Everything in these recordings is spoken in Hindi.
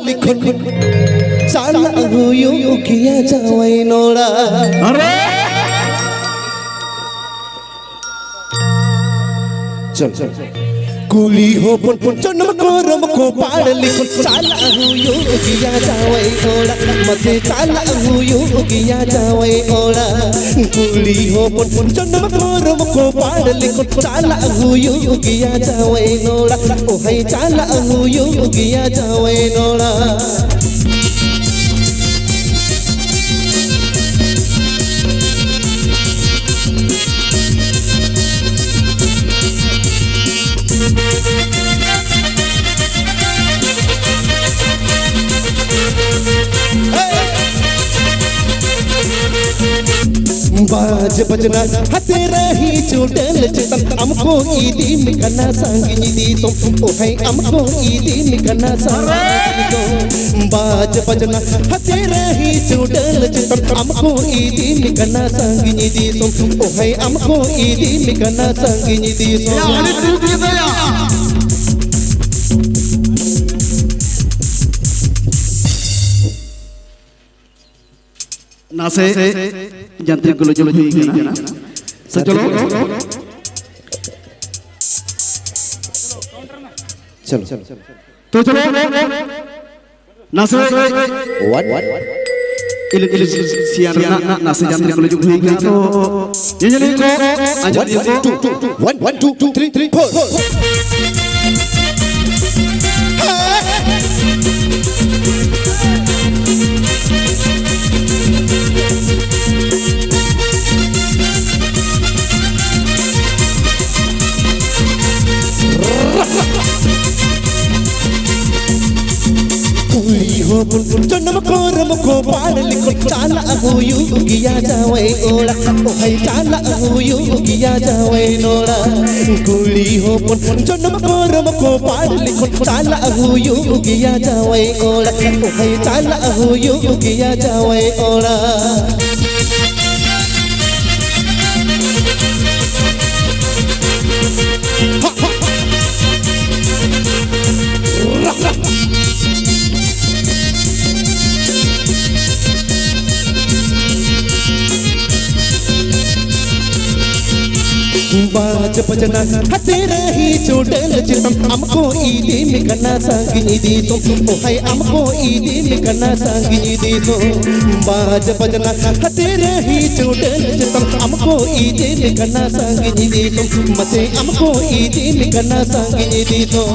लिखन साला हुयो किया जावे नोड़ा अरे चल कुली हो पन जन्म को पाड़ लिखन साला हुयो किया जावे नोड़ा मते साला हुयो किया जावे नोड़ा कुली हो पन जन्म को पाड़ लिखन साला हुयो किया जावे नोड़ा ओ है साला हुयो किया जावे नोड़ा बाज बजना हते रही चोटल चितन हमको ईदी मिकना सांगिनी दी तो ओ है हमको ईदी मिकना सांगिनी तो बाज बजना हते रही चोटल चितन हमको ईदी मिकना सांगिनी दी तो ओ है हमको ईदी मिकना सांगिनी दी तो नासे जंत्री गुलो जो हुई है ना सो चलो तो चलो नासे इल सियार ना नासे जंत्री गुलो जो हुई है तो ये जल्दी को अंजलि को 1 2 3 4 हो जन्म को पाड़ लिखो चाला हुयो किया जावे ओड़ा ओ है चाला हुयो किया जावे नोड़ा कुली हो जन्म को पाड़ लिखो चाला हुयो किया जावे ओड़ा ओ है चाला हुयो किया जावे ओड़ा बाज बजना हते रही चोटल चितम हमको ईदी मिकना सांगिनी दी तो ओ है हमको ईदी मिकना सांगिनी दी तो बाज बजना हते रही चोटल चितम हमको ईदी मिकना सांगिनी दी तो मते हमको ईदी मिकना सांगिनी दी तो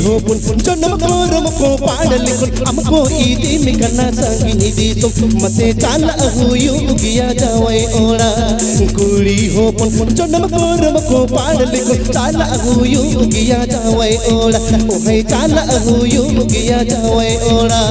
हो जन्म को पाड़ लिखन हमको ईदी मिकना सांगिनी दी तो मते चाला हुयो किया जावे ओड़ा कुली हो जन्म को पाड़ लिखन चाला हुयो किया जावे ओड़ा ओ है चाला हुयो किया जावे ओड़ा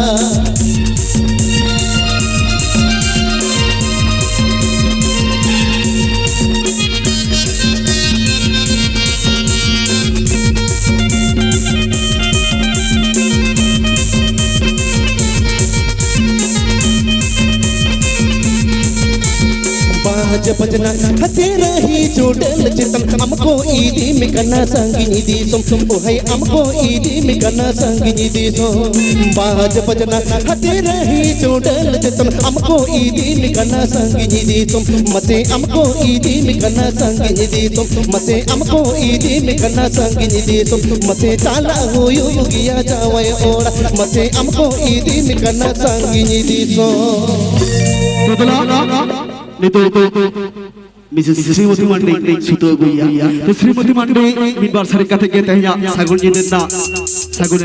बाज बजना हते रही चोटल चितम हमको ईदी मिकना सांगिनी दी तुम ओ है हमको ईदी मिकना सांगिनी दी तो बाज बजना हते रही चोटल चितम हमको ईदी मिकना सांगिनी दी तुम मते हमको ईदी मिकना सांगिनी दी तुम मते हमको ईदी मिकना सांगिनी दी तुम मते चाला हुयो किया जावे ओड़ा मते हमको ईदी मिकना सांगिनी दी तो तो मिसेस श्रीमती मंडे सुतो गुइया तो श्रीमती मंडे मिनबार सारे कथे के तहया सागुन जिंदा सागुन